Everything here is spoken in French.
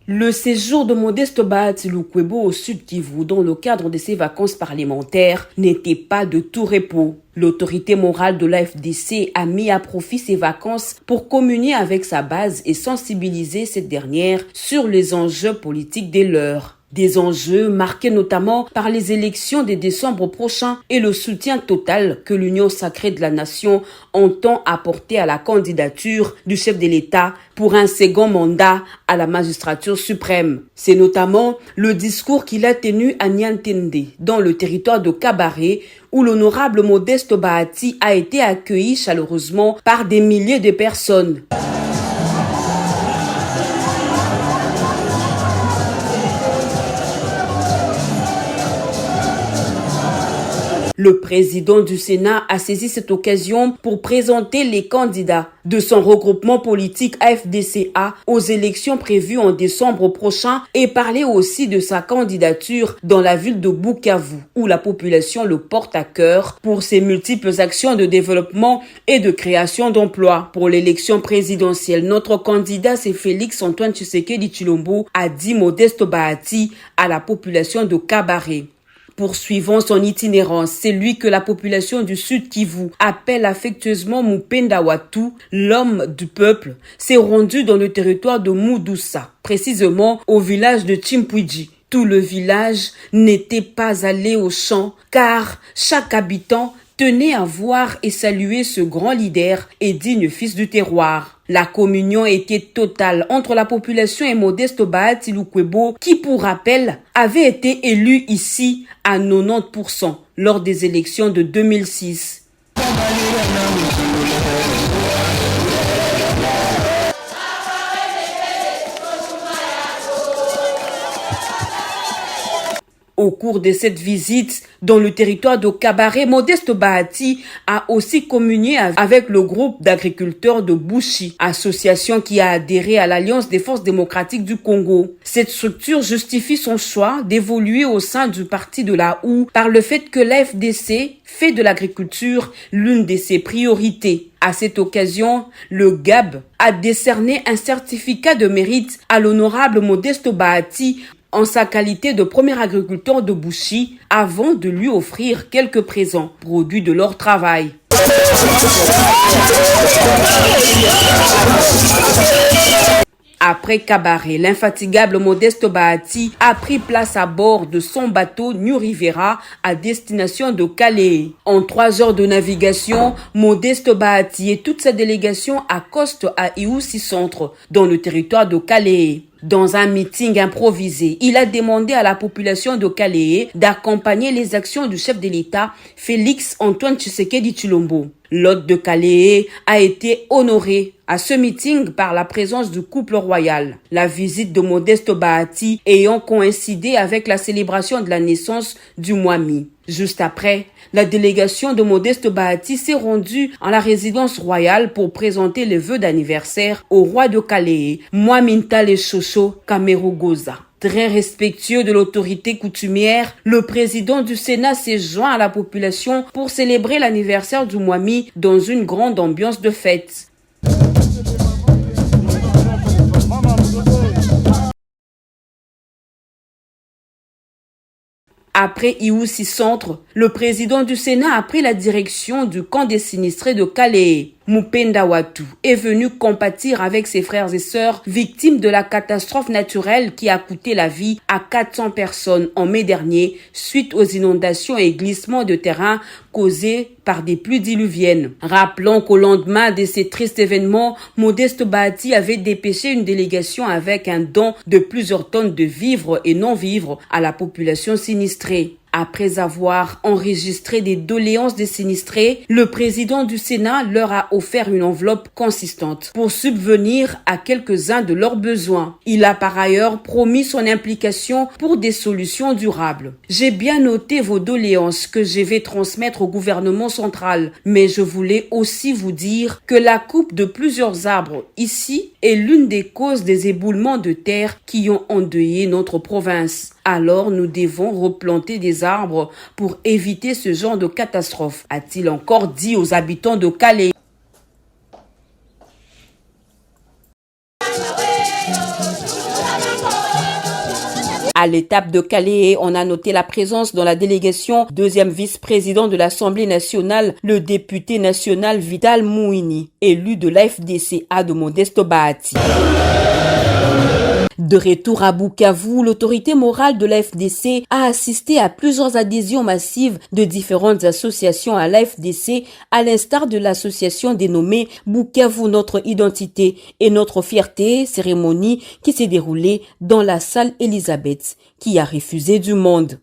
Le séjour de Modeste Bahati Lukwebo au Sud Kivu dans le cadre de ses vacances parlementaires n'était pas de tout repos. L'autorité morale de l'AFDC a mis à profit ses vacances pour communier avec sa base et sensibiliser cette dernière sur les enjeux politiques des leurs. Des enjeux marqués notamment par les élections de décembre prochain et le soutien total que l'Union sacrée de la nation entend apporter à la candidature du chef de l'État pour un second mandat à la magistrature suprême. C'est notamment le discours qu'il a tenu à Niantende, dans le territoire de Kabaré, où l'honorable Modeste Bahati a été accueilli chaleureusement par des milliers de personnes. Le président du Sénat a saisi cette occasion pour présenter les candidats de son regroupement politique AFDCA aux élections prévues en décembre prochain et parler aussi de sa candidature dans la ville de Bukavu, où la population le porte à cœur pour ses multiples actions de développement et de création d'emplois. Pour l'élection présidentielle, notre candidat, c'est Félix Antoine Tshisekedi Tshilombo, a dit Modeste Bahati à la population de Kabaré. Poursuivant son itinérance, c'est lui que la population du Sud Kivu appelle affectueusement Mupenda Watu, l'homme du peuple, s'est rendu dans le territoire de Moudoussa, précisément au village de Chimpwidji. Tout le village n'était pas allé au champ, car chaque habitant tenait à voir et saluer ce grand leader et digne fils du terroir. La communion était totale entre la population et Modeste Bahati Lukwebo, qui, pour rappel, avait été élu ici à 90% lors des élections de 2006. Au cours de cette visite dans le territoire de Kabaré, Modeste Bahati a aussi communié avec le groupe d'agriculteurs de Bushi, association qui a adhéré à l'Alliance des forces démocratiques du Congo. Cette structure justifie son choix d'évoluer au sein du parti de la OU par le fait que l'AFDC fait de l'agriculture l'une de ses priorités. À cette occasion, le GAB a décerné un certificat de mérite à l'honorable Modeste Bahati en sa qualité de premier agriculteur de Bushi, avant de lui offrir quelques présents, produits de leur travail. Après Kabaré, l'infatigable Modeste Bahati a pris place à bord de son bateau New Rivera à destination de Calais. En 3 heures de navigation, Modeste Bahati et toute sa délégation accostent à Iousi Centre, dans le territoire de Calais. Dans un meeting improvisé, il a demandé à la population de Calais d'accompagner les actions du chef de l'État, Félix Antoine Tshisekedi Tshilombo. L'hôte de Calais a été honoré à ce meeting par la présence du couple royal. La visite de Modeste Bahati ayant coïncidé avec la célébration de la naissance du Mwami. Juste après, la délégation de Modeste Bahati s'est rendue à la résidence royale pour présenter les vœux d'anniversaire au roi de Calais, Mwamintale Shosho Kamerugoza. Très respectueux de l'autorité coutumière, le président du Sénat s'est joint à la population pour célébrer l'anniversaire du Mwami dans une grande ambiance de fête. Après Iousi Centre, le président du Sénat a pris la direction du camp des sinistrés de Calais. Mupenda Watu est venu compatir avec ses frères et sœurs victimes de la catastrophe naturelle qui a coûté la vie à 400 personnes en mai dernier suite aux inondations et glissements de terrain causés par des pluies diluviennes. Rappelons qu'au lendemain de ces tristes événements, Modeste Bahati avait dépêché une délégation avec un don de plusieurs tonnes de vivres et non-vivres à la population sinistrée. Après avoir enregistré des doléances des sinistrés, le président du Sénat leur a offert une enveloppe consistante pour subvenir à quelques-uns de leurs besoins. Il a par ailleurs promis son implication pour des solutions durables. J'ai bien noté vos doléances que je vais transmettre au gouvernement central, mais je voulais aussi vous dire que la coupe de plusieurs arbres ici est l'une des causes des éboulements de terre qui ont endeuillé notre province. Alors nous devons replanter des arbres pour éviter ce genre de catastrophe, a-t-il encore dit aux habitants de Calais. À l'étape de Calais, on a noté la présence dans la délégation deuxième vice-président de l'Assemblée nationale, le député national Vital Mouini, élu de l'AFDC de Modesto Bahati. De retour à Bukavu, l'autorité morale de l'AFDC a assisté à plusieurs adhésions massives de différentes associations à l'AFDC, à l'instar de l'association dénommée Bukavu Notre Identité et Notre Fierté, cérémonie qui s'est déroulée dans la salle Elisabeth, qui a refusé du monde.